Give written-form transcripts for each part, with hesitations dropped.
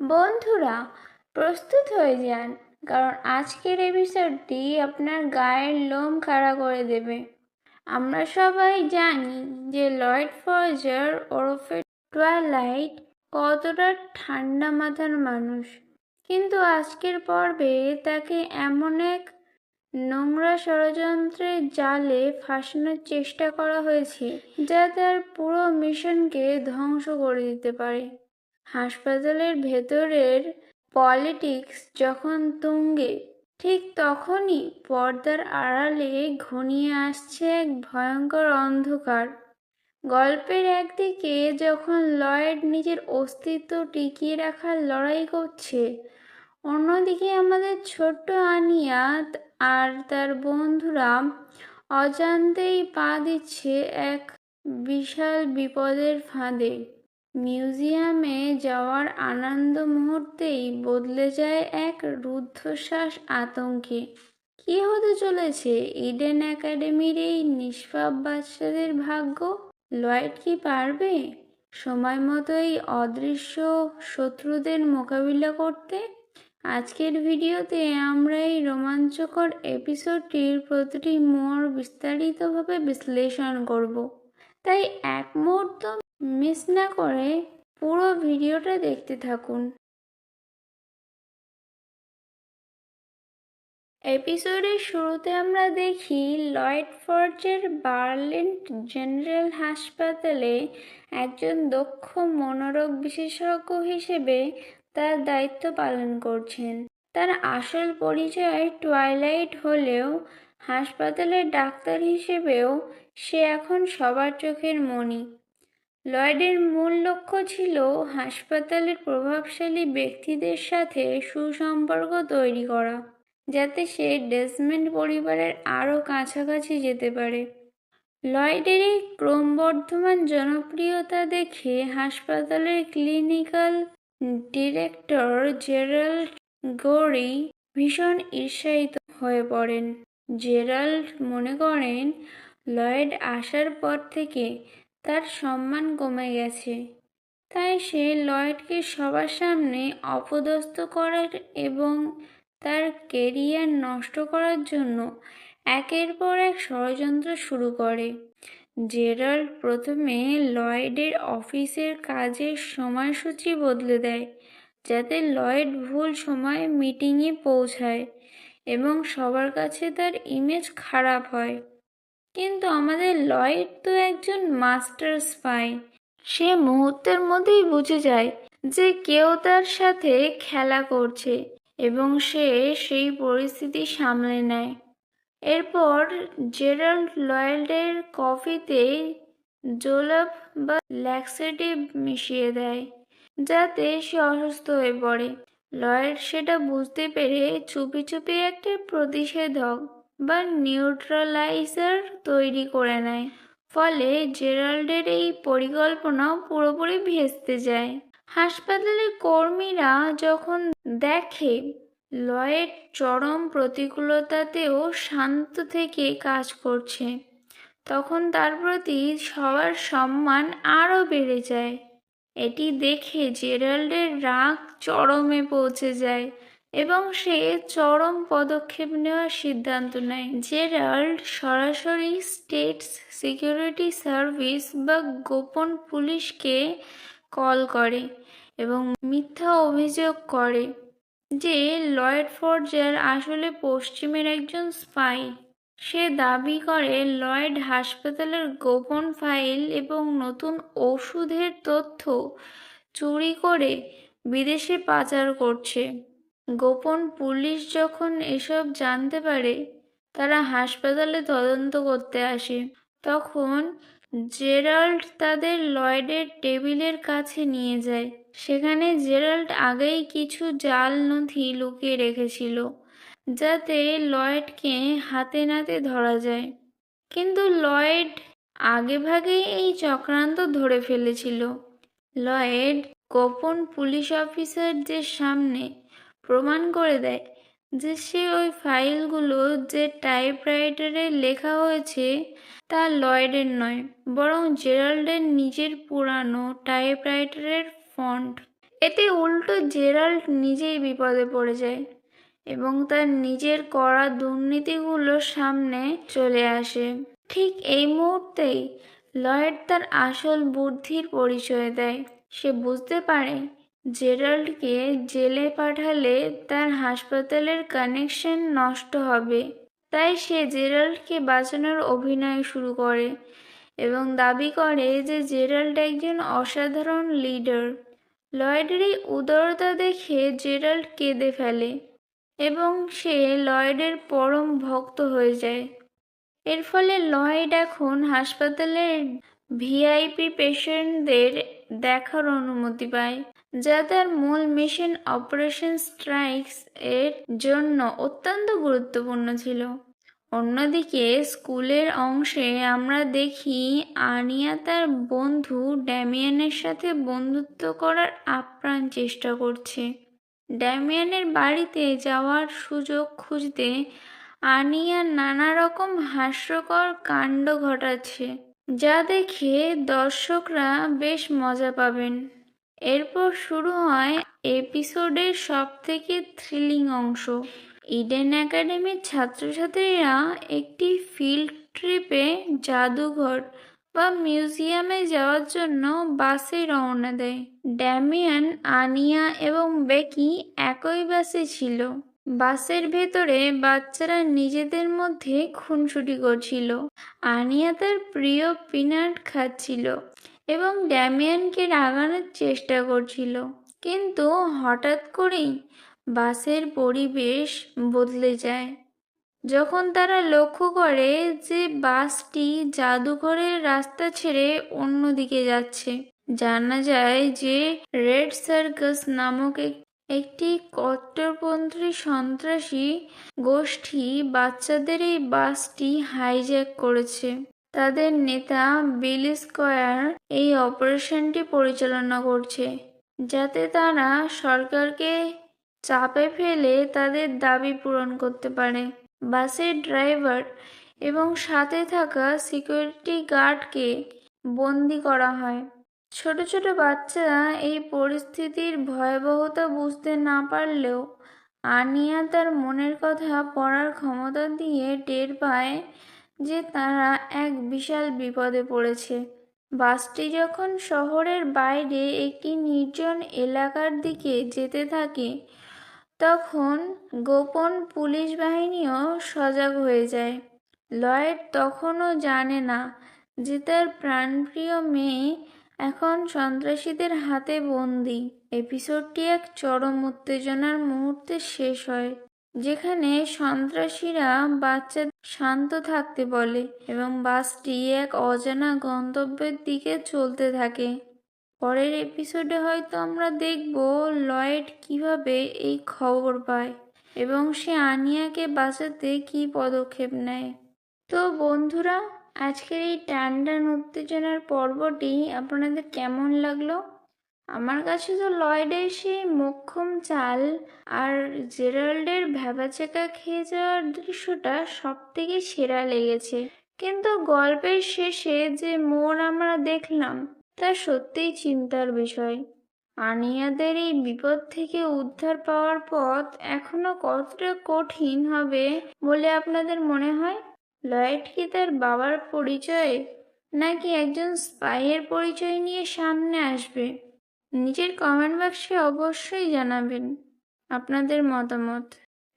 বন্ধুরা, প্রস্তুত হয়ে যান, কারণ আজকের এপিসোডটি আপনার গায়ের লোম খাড়া করে দেবে। আমরা সবাই জানি যে লয়েড ফর্জার ওরফে টুয়াইলাইট কতটা ঠান্ডা মাথার মানুষ, কিন্তু আজকের পর্বে তাকে এমন এক নোংরা ষড়যন্ত্রের জালে ফাঁসানোর চেষ্টা করা হয়েছে যা তার পুরো মিশনকে ধ্বংস করে দিতে পারে। হাসপাতালের ভেতরের পলিটিক্স যখন তুঙ্গে, ঠিক তখনই পর্দার আড়ালে ঘনিয়ে আসছে এক ভয়ঙ্কর অন্ধকার। গল্পের একদিকে যখন লয়েড নিজের অস্তিত্ব টিকিয়ে রাখার লড়াই করছে, অন্যদিকে আমাদের ছোট্ট আনিয়া আর তার বন্ধুরা অজান্তেই পা দিচ্ছে এক বিশাল বিপদের ফাঁদে। মিউজিয়ামে যাওয়ার আনন্দ মুহূর্তেই বদলে যায় এক রুদ্ধশ্বাস আতঙ্কে। কি হতে চলেছে ইডেন একাডেমির এই নিষ্পাপ বাচ্চাদের ভাগ্য? লয়েড কি পারবে সময় মতো এই অদৃশ্য শত্রুদের মোকাবিলা করতে? আজকের ভিডিওতে আমরা এই রোমাঞ্চকর এপিসোডটির প্রতিটি মোড় বিস্তারিতভাবে বিশ্লেষণ করব, তাই এক মুহূর্ত মিস না করে পুরো ভিডিওটা দেখতে থাকুন। এপিসোডের শুরুতে আমরা দেখি লয়েড ফর্জের বার্লিন জেনারেল হাসপাতালে একজন দক্ষ মনোরোগ বিশেষজ্ঞ হিসেবে তার দায়িত্ব পালন করছেন। তার আসল পরিচয় টুয়াইলাইট হলেও হাসপাতালের ডাক্তার হিসেবেও সে এখন সবার চোখের মণি। লয়েডের মূল লক্ষ্য ছিল হাসপাতালের প্রভাবশালী ব্যক্তিদের সাথে সুসম্পর্ক তৈরি করা, যাতে সে ডেসমন্ড পরিবারের আরও কাছাকাছি যেতে পারে। লয়েডের এই ক্রমবর্ধমান জনপ্রিয়তা দেখে হাসপাতালের ক্লিনিক্যাল ডিরেক্টর জেরাল্ড গোরি ভীষণ ঈর্ষায়িত হয়ে পড়েন। জেরাল্ড মনে করেন লয়েড আসার পর থেকে তার সম্মান কমে গেছে, তাই সে লয়েডকে সবার সামনে অপদস্থ করার এবং তার কেরিয়ার নষ্ট করার জন্য একের পর এক ষড়যন্ত্র শুরু করে। জেরাল্ড প্রথমে লয়েডের অফিসের কাজের সময়সূচি বদলে দেয়, যাতে লয়েড ভুল সময়ে মিটিংয়ে পৌঁছায় এবং সবার কাছে তার ইমেজ খারাপ হয়। কিন্তু আমাদের লয়েড তো একজন মাস্টার স্পাই। সে মুহূর্তের মধ্যেই বুঝে যায় যে কেউ তার সাথে খেলা করছে এবং সে সেই পরিস্থিতি সামলে নেয়। এরপর জেরাল্ড লয়েডের কফিতে জোলাপ বা ল্যাক্সেটিভ মিশিয়ে দেয়, যাতে সে অসুস্থ হয়ে পড়ে। লয়েড সেটা বুঝতে পেরে চুপি চুপি একটা প্রতিষেধক বা নিউট্রালাইজার তৈরি করে নেয়, ফলে জেরাল্ডের এই পরিকল্পনা পুরোপুরি ভেস্তে যায়। হাসপাতালের কর্মীরা যখন দেখে লয়েড চরম প্রতিকূলতাতেও শান্ত থেকে কাজ করছে, তখন তার প্রতি সবার সম্মান আরও বেড়ে যায়। এটি দেখে জেরাল্ডের রাগ চরমে পৌঁছে যায় এবং সে চরম পদক্ষেপ নেওয়ার সিদ্ধান্ত নেয়। জেরাল্ড সরাসরি স্টেটস সিকিউরিটি সার্ভিস বা গোপন পুলিশকে কল করে এবং মিথ্যা অভিযোগ করে যে লয়েড ফর্জার আসলে পশ্চিমের একজন স্পাই। সে দাবি করে লয়েড হাসপাতালের গোপন ফাইল এবং নতুন ওষুধের তথ্য চুরি করে বিদেশে পাচার করছে। গোপন পুলিশ যখন এসব জানতে পারে, তারা হাসপাতালে তদন্ত করতে আসে। তখন জেরাল্ড তাদের লয়েডের টেবিলের কাছে নিয়ে যায়। সেখানে জেরাল্ড আগেই কিছু জাল নথি লুকিয়ে রেখেছিল, যাতে লয়েডকে হাতে নাতে ধরা যায়। কিন্তু লয়েড আগেভাগেই এই চক্রান্ত ধরে ফেলেছিল। লয়েড গোপন পুলিশ অফিসারদের সামনে প্রমাণ করে দেয় যে সে ওই ফাইলগুলো যে টাইপরাইটারে লেখা হয়েছে তা লয়েডের নয়, বরং জেরাল্ডের নিজের পুরানো টাইপরাইটারের ফন্ট। এতে উল্টো জেরাল্ড নিজেই বিপদে পড়ে যায় এবং তার নিজের করা দুর্নীতিগুলো সামনে চলে আসে। ঠিক এই মুহূর্তেই লয়েড তার আসল বুদ্ধির পরিচয় দেয়। সে বুঝতে পারে জেরাল্ডকে জেলে পাঠালে তার হাসপাতালের কানেকশন নষ্ট হবে, তাই সে জেরাল্ডকে বাঁচানোর অভিনয় শুরু করে এবং দাবি করে যে জেরাল্ড একজন অসাধারণ লিডার। লয়েডের এই উদারতা দেখে জেরাল্ড কেঁদে ফেলে এবং সে লয়েডের পরম ভক্ত হয়ে যায়। এর ফলে লয়েড এখন হাসপাতালের ভিআইপি পেশেন্টদের দেখার অনুমতি পায়, যা তার মূল মিশন অপারেশন স্ট্রাইকস এর জন্য অত্যন্ত গুরুত্বপূর্ণ ছিল। অন্যদিকে স্কুলের অংশে আমরা দেখি আনিয়া তার বন্ধু ড্যামিয়ানের সাথে বন্ধুত্ব করার আপ্রাণ চেষ্টা করছে। ড্যামিয়ানের বাড়িতে যাওয়ার সুযোগ খুঁজতে আনিয়া নানা রকম হাস্যকর কাণ্ড ঘটাচ্ছে, যা দেখে দর্শকরা বেশ মজা পাবেন। এরপর শুরু হয় এপিসোডের সবথেকে থ্রিলিং অংশ। ইডেন একাডেমির ছাত্রছাত্রীরা একটি ফিল্ড ট্রিপে জাদুঘর বা মিউজিয়ামে যাওয়ার জন্য বাসে রওনা দেয়। ড্যামিয়ান, আনিয়া এবং বেকি একই বাসে ছিল। বাসের ভেতরে বাচ্চারা নিজেদের মধ্যে খুনসুটি করছিল। আনিয়া তার প্রিয় পিনাট খাচ্ছিল এবং ড্যামিয়ানকে রাগানোর চেষ্টা করছিল, কিন্তু হঠাৎ করেই বাসের পরিবেশ বদলে যায় যখন তারা লক্ষ্য করে যে বাসটি জাদুঘরের রাস্তা ছেড়ে অন্যদিকে যাচ্ছে। জানা যায় যে রেড সার্কাস নামক একটি কট্টরপন্থী সন্ত্রাসী গোষ্ঠী বাচ্চাদের এই বাসটি হাইজ্যাক করেছে। তাদের নেতা বিল স্কয়ার এই অপারেশনটি পরিচালনা করছে, যাতে তারা সরকারকে চাপে ফেলে তাদের দাবি পূরণ করতে পারে। বাসের ড্রাইভার এবং সাথে থাকা সিকিউরিটি গার্ডকে বন্দি করা হয়। ছোট ছোট বাচ্চারা এই পরিস্থিতির ভয়াবহতা বুঝতে না পারলেও আনিয়া তার মনের কথা পড়ার ক্ষমতা দিয়ে টের পায় যে তারা এক বিশাল বিপদে পড়েছে। বাসটি যখন শহরের বাইরে একটি নির্জন এলাকার দিকে যেতে থাকে, তখন গোপন পুলিশ বাহিনীও সজাগ হয়ে যায়। লয়েড তখনও জানে না যে তার প্রাণপ্রিয় মেয়ে এখন সন্ত্রাসীদের হাতে বন্দী। এপিসোডটি এক চরম উত্তেজনার মুহূর্তে শেষ হয়, যেখানে সন্ত্রাসীরা বাচ্চাদের শান্ত থাকতে বলে এবং বাসটি এক অজানা গন্তব্যের দিকে চলতে থাকে। পরের এপিসোডে হয়তো আমরা দেখব লয়েড কিভাবে এই খবর পায় এবং সে আনিয়াকে বাঁচাতে কি পদক্ষেপ নেয়। তো বন্ধুরা, আজকের এই টানটান উত্তেজনার পর্বটি আপনাদের কেমন লাগলো? আমার কাছে তো লয়েডের সেই মোক্ষম চাল আর জেরাল্ডের ভ্যাবাচেকা খেয়ে যাওয়ার দৃশ্যটা সব থেকে সেরা লেগেছে। কিন্তু গল্পের শেষে যে মোড় আমরা দেখলাম তা সত্যিই চিন্তার বিষয়। আনিয়াদের এই বিপদ থেকে উদ্ধার পাওয়ার পথ এখনো কতটা কঠিন হবে বলে আপনাদের মনে হয়? লয়েড কি তার বাবার পরিচয় নাকি একজন স্পাইয়ের পরিচয় নিয়ে সামনে আসবে? নিজের কমেন্ট বাক্সে অবশ্যই জানাবেন আপনাদের মতামত।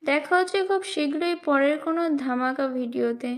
দেখা হচ্ছে খুব শীঘ্রই পরের কোনো ধামাকা ভিডিওতে।